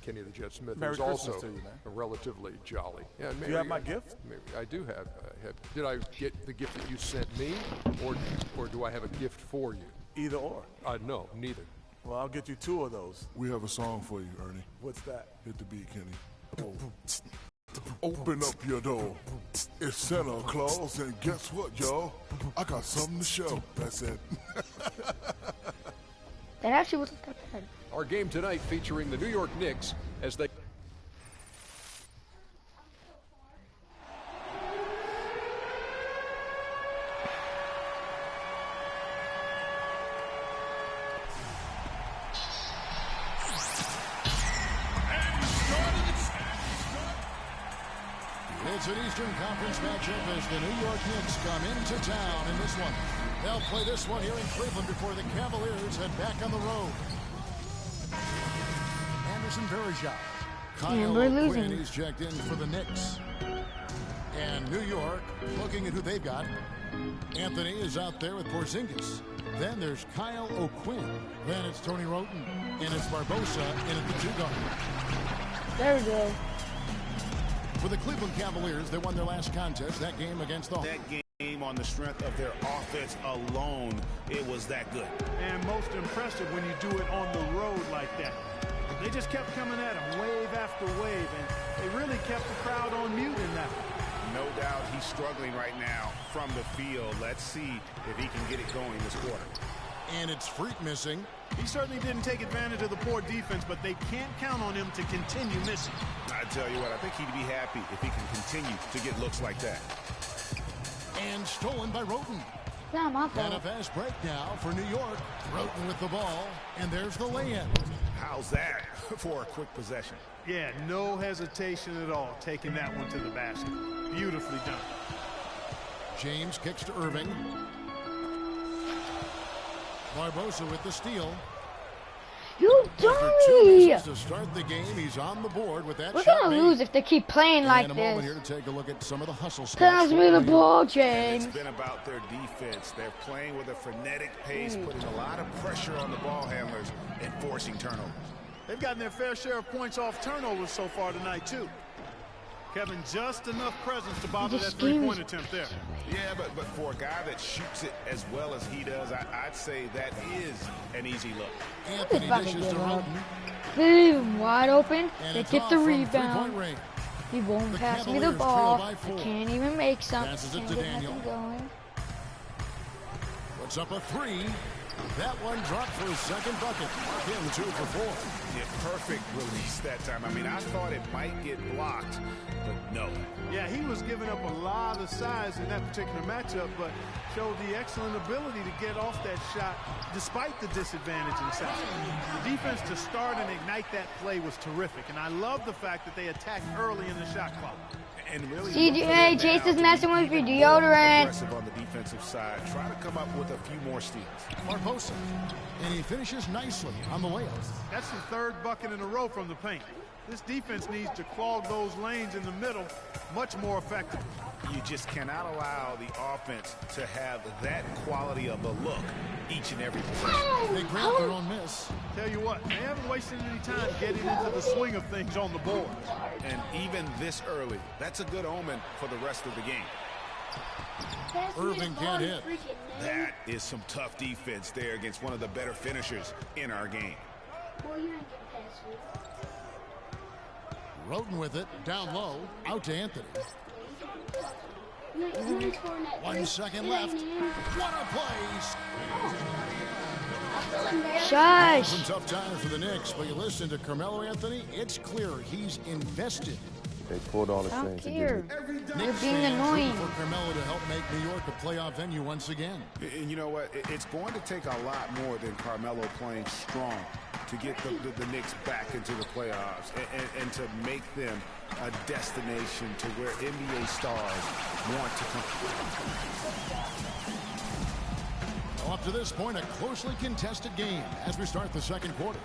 Kenny the Jet Smith, Merry who's Christmas also to you, man. relatively jolly. Yeah, Do you have my gift? Maybe I do have. Did I get the gift that you sent me, or do I have a gift for you? Either or. No, neither. Well, I'll get you 2 of those. We have a song for you, Ernie. What's that? Hit the beat, Kenny. Open up your door. It's Santa Claus, and guess what, y'all? I got something to show. That's it. That actually wasn't that bad. Our game tonight featuring the New York Knicks as they... It's an Eastern Conference matchup as the New York Knicks come into town in this one. They'll play this one here in Cleveland before the Cavaliers head back on the road. Anderson Varejao. Kyle O'Quinn, he's checked in for the Knicks. And New York, looking at who they've got. Anthony is out there with Porzingis. Then there's Kyle O'Quinn. Then it's Tony Wroten. And it's Barbosa in at the 2 guard. There we go. For the Cleveland Cavaliers, they won their last contest, that game against the Hawks. That game on the strength of their offense alone, it was that good. And most impressive when you do it on the road like that. They just kept coming at him wave after wave, and they really kept the crowd on mute in that one. No doubt he's struggling right now from the field. Let's see if he can get it going this quarter. And it's Freak missing. He certainly didn't take advantage of the poor defense, but they can't count on him to continue missing. I tell you what, I think he'd be happy if he can continue to get looks like that. And stolen by Wroten. Yeah, my fault. And a fast break now for New York. Wroten with the ball, and there's the lay-in. How's that for a quick possession? Yeah, no hesitation at all, taking that one to the basket. Beautifully done. James kicks to Irving. Barbosa with the steal. You dummy! To start the game, he's on the board with that We're shot. gonna lose if they keep playing like this. this. In a moment here to take a look at some of the hustle stats. Pass me the ball, James. It's been about their defense. They're playing with a frenetic pace, putting a lot of pressure on the ball handlers and forcing turnovers. They've gotten their fair share of points off turnovers so far tonight, too. Kevin, just enough presence to bother that three-point attempt there. Yeah, but for a guy that shoots it as well as he does, I'd say that is an easy look. Anthony dishes to Wroten. Leave him wide open. They get the rebound. He won't pass me the ball. I can't even make something. Passes it to Daniel. Puts up a 3. That one dropped for his second bucket. Again, 2 for 4. Yeah, perfect release that time. I mean, I thought it might get blocked, but no. Yeah, he was giving up a lot of size in that particular matchup, but showed the excellent ability to get off that shot despite the disadvantage in size. The defense to start and ignite that play was terrific, and I love the fact that they attacked early in the shot clock. And really, CJ, Chase is messing with your deodorant. Aggressive on the defensive side. Try to come up with a few more steals. Barbosa, and he finishes nicely on the layup. That's the 3rd bucket in a row from the paint. This defense needs to clog those lanes in the middle much more effectively. You just cannot allow the offense to have that quality of a look each and every possession. They grab their own miss. Tell you what, they haven't wasted any time getting into the swing of things on the board. And even this early, that's a good omen for the rest of the game. Irving can't hit. That is some tough defense there against one of the better finishers in our game. Wroten with it, down low, out to Anthony. 1 second left. What a play! Shush! Some tough times for the Knicks, but you listen to Carmelo Anthony, it's clear he's invested. They pulled all the strings. You're Knicks being annoying. for Carmelo to help make New York a playoff venue once again. And you know what? It's going to take a lot more than Carmelo playing strong to get the Knicks back into the playoffs and to make them a destination to where NBA stars want to come. Well, up to this point, a closely contested game as we start the second quarter.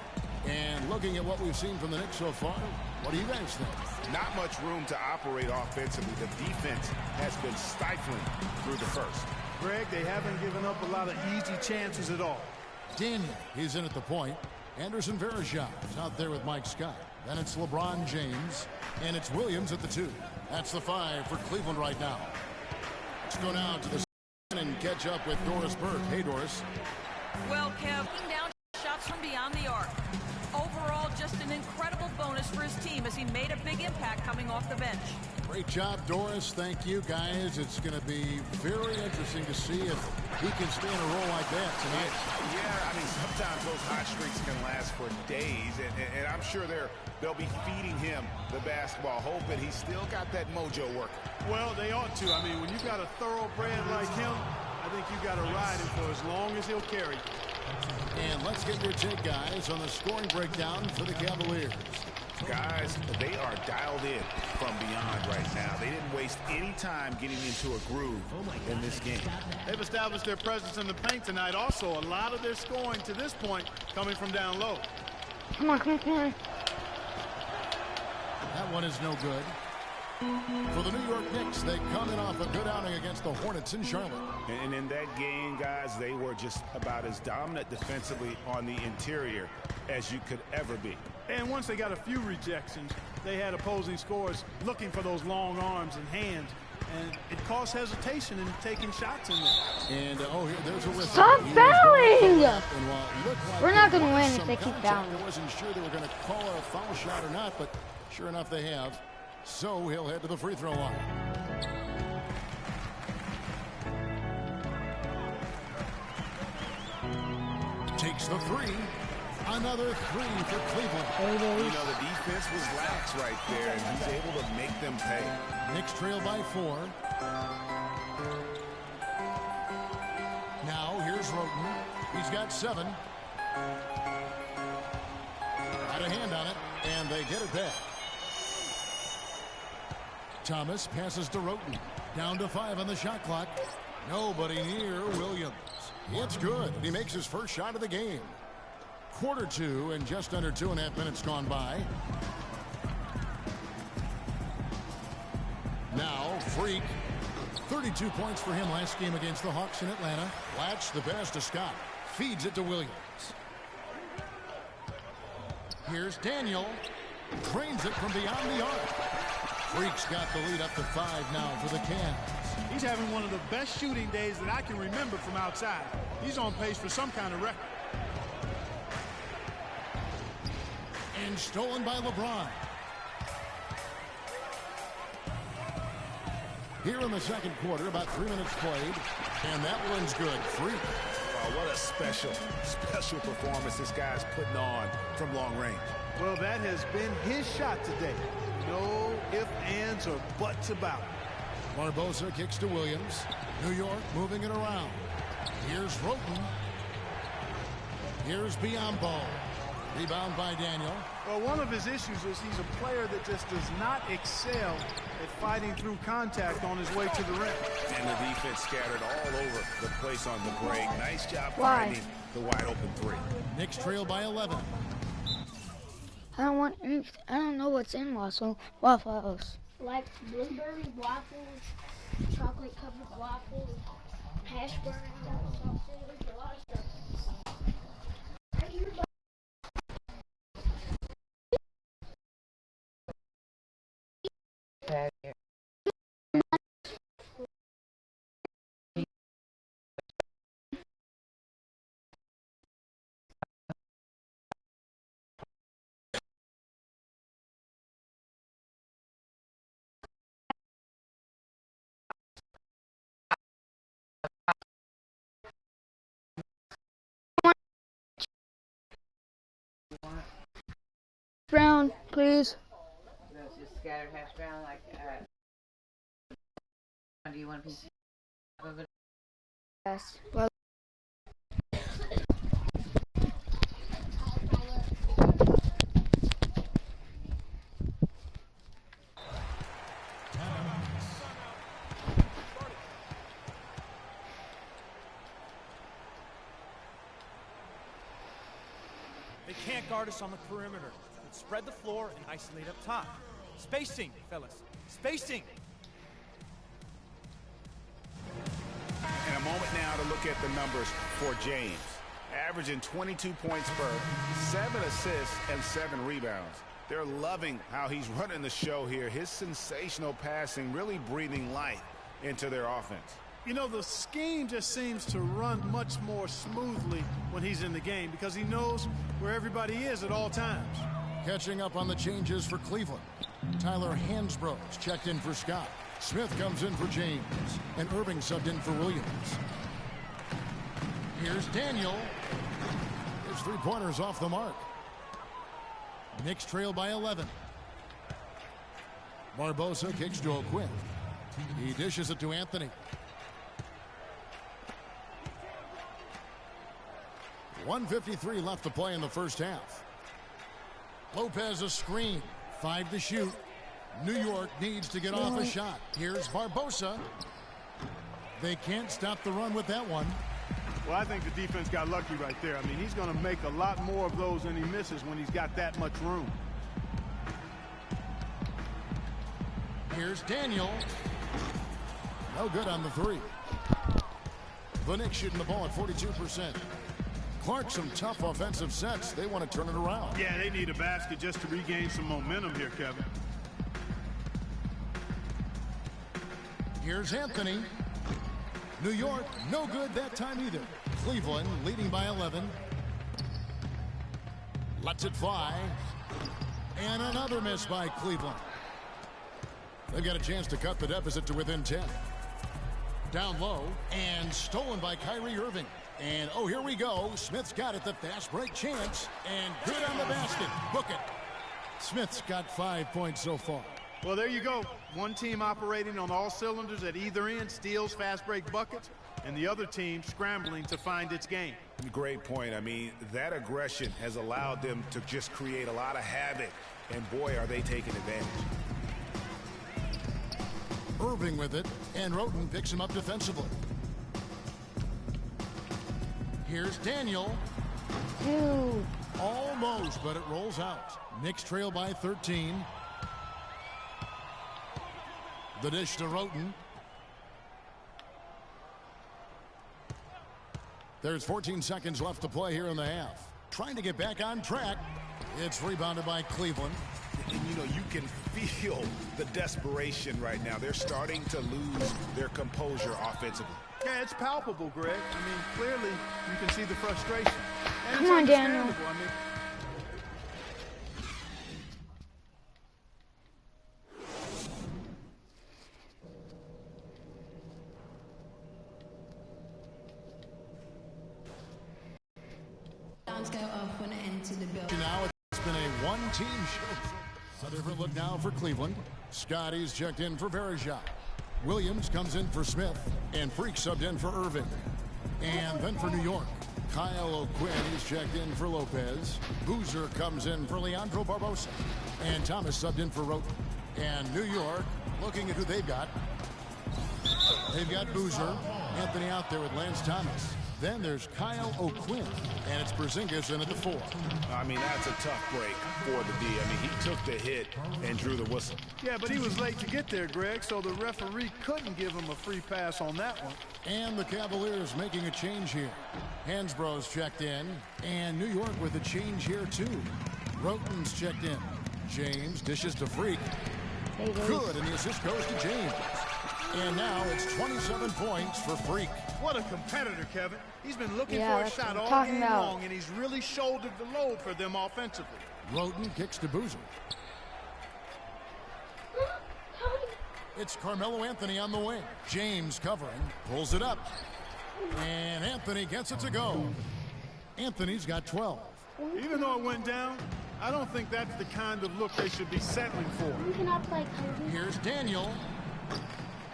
And looking at what we've seen from the Knicks so far, what do you guys think? Not much room to operate offensively. The defense has been stifling through the first. Greg, they haven't given up a lot of easy chances at all. Daniel, he's in at the point. Anderson Varejao is out there with Mike Scott. Then it's LeBron James, and it's Williams at the 2. That's the 5 for Cleveland right now. Let's go now to the and catch up with Doris Burke. Hey, Doris. Well, Kev, down shots from beyond the arc. Overall, just an incredible bonus for his team as he made a big impact coming off the bench. Great job, Doris. Thank you, guys. It's going to be very interesting to see if he can stay in a role like that tonight. Yeah, I mean, sometimes those hot streaks can last for days, and I'm sure they'll be feeding him the basketball, hoping he's still got that mojo working. Well, they ought to. I mean, when you got a thoroughbred like him, I think you got to ride him for as long as he'll carry. And let's get your take, guys, on the scoring breakdown for the Cavaliers. Guys, they are dialed in from beyond right now. They didn't waste any time getting into a groove in this game. They've established their presence in the paint tonight. Also, a lot of their scoring to this point coming from down low. Come on, come on, come on. That one is no good. For the New York Knicks, they come in off a good outing against the Hornets in Charlotte. And in that game, guys, they were just about as dominant defensively on the interior as you could ever be. And once they got a few rejections, they had opposing scorers looking for those long arms and hands. And it caused hesitation in taking shots in there. And, oh, here, there's a whistle. Stop fouling! Like we're not going to win if they keep fouling. I wasn't sure they were going to call a foul shot or not, but sure enough they have. So he'll head to the free throw line. Takes the 3. Another 3 for Cleveland. You know, the defense was lax right there, and he's able to make them pay. Knicks trail by 4. Now here's Roten. He's got 7. Got a hand on it, and they get it back. Thomas passes to Roten. Down to 5 on the shot clock. Nobody near Williams. It's good. He makes his first shot of the game. Quarter 2 and just under 2.5 minutes gone by. Now Freak. 32 points for him last game against the Hawks in Atlanta. Latch the pass to Scott. Feeds it to Williams. Here's Daniel. Trains it from beyond the arc. Freak's got the lead up to 5 now for the Cavs. He's having one of the best shooting days that I can remember from outside. He's on pace for some kind of record. And stolen by LeBron. Here in the second quarter, about 3 minutes played. And that one's good. Freak. Oh, what a special performance this guy's putting on from long range. Well, that has been his shot today. No ifs, ands, or buts about it. Barbosa kicks to Williams. New York moving it around. Here's Roten. Here's Biyombo. Rebound by Daniel. Well, one of his issues is he's a player that just does not excel at fighting through contact on his way to the rim. And the defense scattered all over the place on the break. Nice job finding the wide open 3. Knicks trail by 11. I don't know what's in waffles. Like blueberry waffles, chocolate covered waffles, hash browns, sausage, a lot of stuff. Brown, please. That's just scattered hash brown, like, do you want a piece of it? Yes. Well, they can't guard us on the perimeter. Let's spread the floor and isolate up top. Spacing, fellas. Spacing. And a moment now to look at the numbers for James. averaging 22 points per, 7 assists, and 7 rebounds. They're loving how he's running the show here. His sensational passing really breathing life into their offense. You know, the scheme just seems to run much more smoothly when he's in the game because he knows where everybody is at all times. Catching up on the changes for Cleveland. Tyler Hansbrough checked in for Scott. Smith comes in for James. And Irving subbed in for Williams. Here's Daniel. His three-pointers off the mark. Knicks trail by 11. Barbosa kicks to O'Quinn. He dishes it to Anthony. 1:53 left to play in the first half. Lopez a screen. 5 to shoot. New York needs to get off a shot. Here's Barbosa. They can't stop the run with that one. Well, I think the defense got lucky right there. I mean, he's going to make a lot more of those than he misses when he's got that much room. Here's Daniel. No good on the three. The Knicks shooting the ball at 42%. Clark, some tough offensive sets. They want to turn it around. Yeah, they need a basket just to regain some momentum here, Kevin. Here's Anthony. New York, no good that time either. Cleveland leading by 11. Lets it fly. And another miss by Cleveland. They've got a chance to cut the deficit to within 10. Down low and stolen by Kyrie Irving. And oh, here we go. Smith's got it, the fast break chance. And good on the basket. Book it. Smith's got 5 points so far. Well, there you go. One team operating on all cylinders at either end, steals, fast break buckets, and the other team scrambling to find its game. Great point. I mean, that aggression has allowed them to just create a lot of havoc, and boy, are they taking advantage. Irving with it, and Roten picks him up defensively. Here's Daniel. Ew. Almost, but it rolls out. Knicks trail by 13. The dish to Roten. There's 14 seconds left to play here in the half. Trying to get back on track. It's rebounded by Cleveland. And, you know, you can feel the desperation right now. They're starting to lose their composure offensively. Yeah, it's palpable, Greg. I mean, clearly you can see the frustration. And Come on, Daniel. I mean, now it's been a one-team show. A different look now for Cleveland. Scotty's checked in for Verejao. Williams comes in for Smith, and Freak subbed in for Irving. And then for New York, Kyle O'Quinn is checked in for Lopez. Boozer comes in for Leandro Barbosa. And Thomas subbed in for Roten. And New York, looking at who they've got. They've got Boozer. Anthony out there with Lance Thomas. Then there's Kyle O'Quinn, and it's Porzingis in at the 4. I mean, that's a tough break for the D. I mean, he took the hit and drew the whistle. yeah, but he was late to get there, Greg, so the referee couldn't give him a free pass on that one. And the Cavaliers making a change here. Hansbrough's checked in, and New York with a change here too. Roten's checked in. James dishes to Freak. Good, and the assist goes to James. And now it's 27 points for Freak. What a competitor, Kevin. He's been looking Yeah, for a that's shot what I'm all talking game about. long, and he's really shouldered the load for them offensively. Roten kicks to Boozer. It's Carmelo Anthony on the wing. James covering, pulls it up. And Anthony gets it to go. Anthony's got 12. Even though it went down, I don't think that's the kind of look they should be settling for. You cannot play Kobe. Here's Daniel.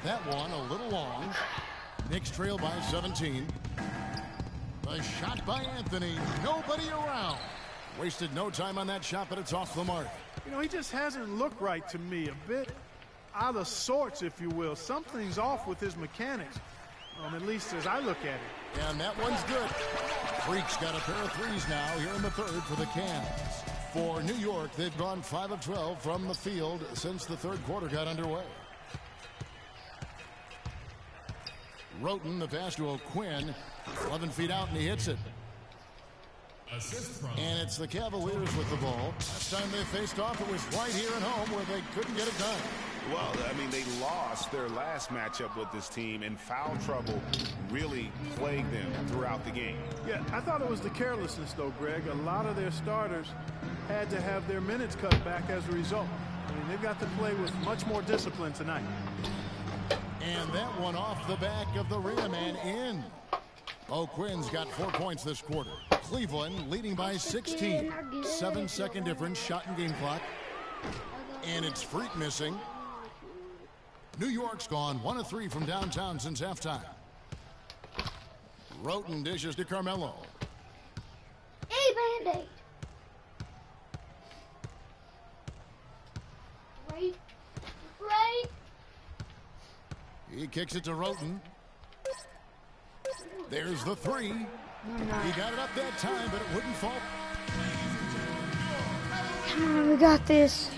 That one a little long. Knicks trail by 17. The shot by Anthony. Nobody around. Wasted no time on that shot, but it's off the mark. You know, he just hasn't looked right to me. A bit out of sorts, if you will. Something's off with his mechanics, at least as I look at it. And that one's good. Freak's got a pair of threes now here in the third for the Cavs. For New York, they've gone 5 of 12 from the field since the third quarter got underway. Roten, the pass to O'Quinn. 11 feet out, and he hits it. And it's the Cavaliers with the ball. Last time they faced off, it was right here at home where they couldn't get it done. Well, I mean, they lost their last matchup with this team, and foul trouble really plagued them throughout the game. Yeah, I thought it was the carelessness, though, Greg. A lot of their starters had to have their minutes cut back as a result. I mean, they've got to play with much more discipline tonight. And that one off the back of the rim and in. O'Quinn's got 4 points this quarter. Cleveland leading by 16. 7-second difference, shot and game clock. And it's Freak missing. New York's gone 1 of 3 from downtown since halftime. Roten dishes to Carmelo. Hey, Band-Aid. Right. He kicks it to Roten. There's the 3. He got it up that time, but it wouldn't fall. Come on, we got this.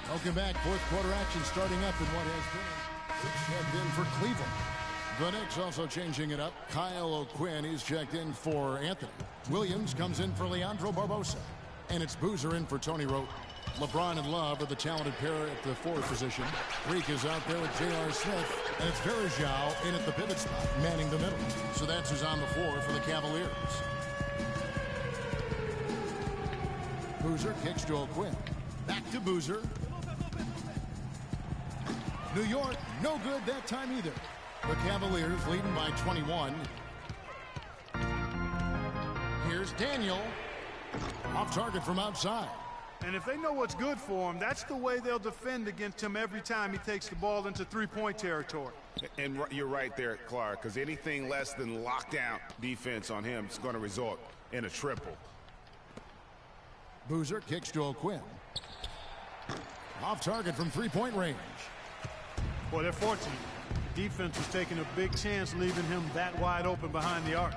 Welcome back. Fourth quarter action starting up in what has been checked in for Cleveland. The Knicks also changing it up. Kyle O'Quinn is checked in for Anthony. Williams comes in for Leandro Barbosa. And it's Boozer in for Tony Rote. LeBron and Love are the talented pair at the 4th position. Reek is out there with J.R. Smith. And it's Varejao in at the pivot spot, manning the middle. So that's who's on the floor for the Cavaliers. Boozer kicks to O'Quinn. Back to Boozer. New York, no good that time either. The Cavaliers leading by 21. Here's Daniel. Off target from outside. And if they know what's good for him, that's the way they'll defend against him every time he takes the ball into three-point territory. And you're right there, Clark, because anything less than lockdown defense on him is going to result in a triple. Boozer kicks to O'Quinn. Off target from three-point range. Boy, they're fortunate. The defense was taking a big chance leaving him that wide open behind the arc.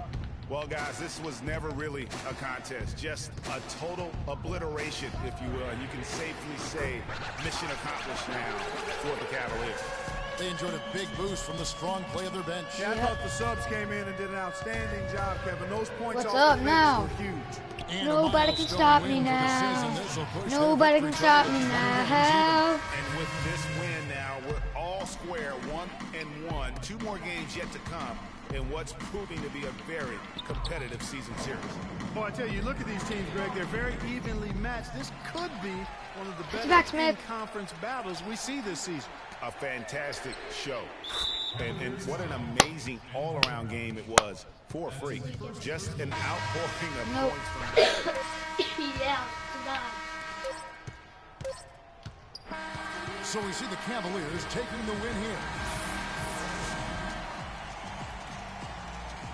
Well, guys, this was never really a contest, just a total obliteration, if you will. And you can safely say mission accomplished now for the Cavaliers. They enjoyed a big boost from the strong play of their bench. Yeah, I thought the subs came in and did an outstanding job, Kevin. Those points What's off up the now? bench were huge. And nobody can stop me now. Nobody can stop me now. And with this win now, we're all square, 1-1. 2 more games yet to come in what's proving to be a very competitive season series. Boy, I tell you, look at these teams, Greg. They're very evenly matched. This could be one of the better in-conference battles we see this season. A fantastic show. And what an amazing all-around game it was for Freak. Just an outpouring of points from Yeah, So we see the Cavaliers taking the win here.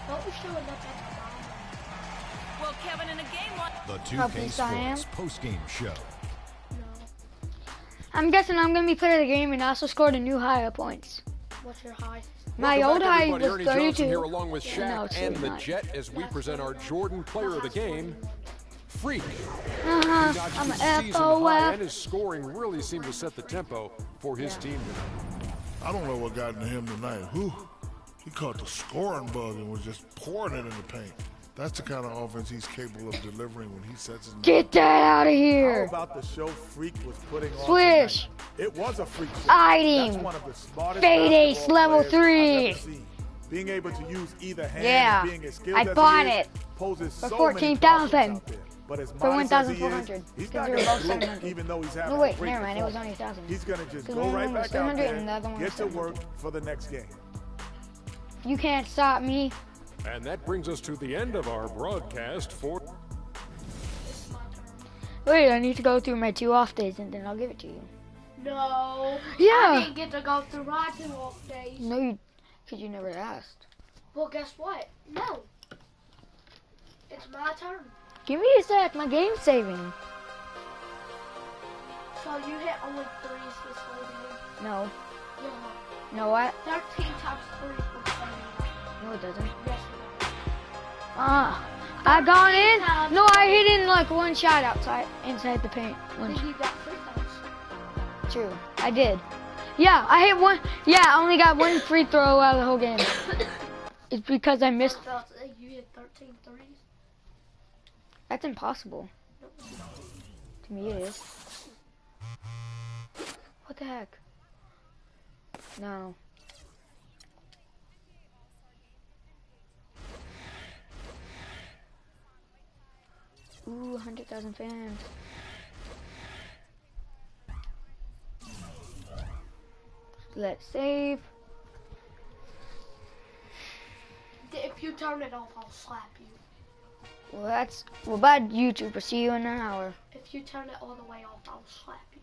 Don't we show enough at the bottom? Well, Kevin, in a game like the 2K Sports post-game show. I'm guessing I'm going to be player of the game and also scored a new high of points. What's your high? My old high was Ernie 32. Johnson here along with Shaq No, and the not. Jet as we present our Jordan player of the game, Freak. I'm an FOF. And his scoring really seemed to set the tempo for his team tonight. I don't know what got into him tonight. Whew. He caught the scoring bug and was just pouring it in the paint. That's the kind of offense he's capable of delivering when he sets his mind. Get that out of here. How about the show Freak was putting on Swish. tonight? It was a freak show. Hiding. That's one of the smartest Fade ace basketball level players 3. I've ever seen. Being able to use either hand, Yeah. being as skilled I as bought he is, it poses for so 14,000. many problems out there. But as For modest as he is, 1,400. he's Because not they were going both to blow 700. even though he's having No, wait, a great never mind. It was performance. only 1,000. He's going to just Because go one of right them was back out 700 there, and the other one get was to 700. work for the next game. You can't stop me. And that brings us to the end of our broadcast for... Wait, I need to go through my 2 off days and then I'll give it to you. No. Yeah. I didn't get to go through my 2 off days. No, because you never asked. Well, guess what? No. It's my turn. Give me a sec. My game's saving. So you hit only 3s this whole game? No. Yeah. Know what? 13 times 3 was 70. No, it doesn't. Yes, I gone in. No, I hit in like 1 shot outside, inside the paint. I think you got 3 times. True, I did. Yeah, I hit 1. Yeah, I only got 1 free throw out of the whole game. It's because I missed. You hit 13 threes? That's impossible. To me it is. What the heck? No. Ooh, 100,000 fans. Let's save. If you turn it off, I'll slap you. Well, bye, YouTuber. See you in an hour. If you turn it all the way off, I'll slap you.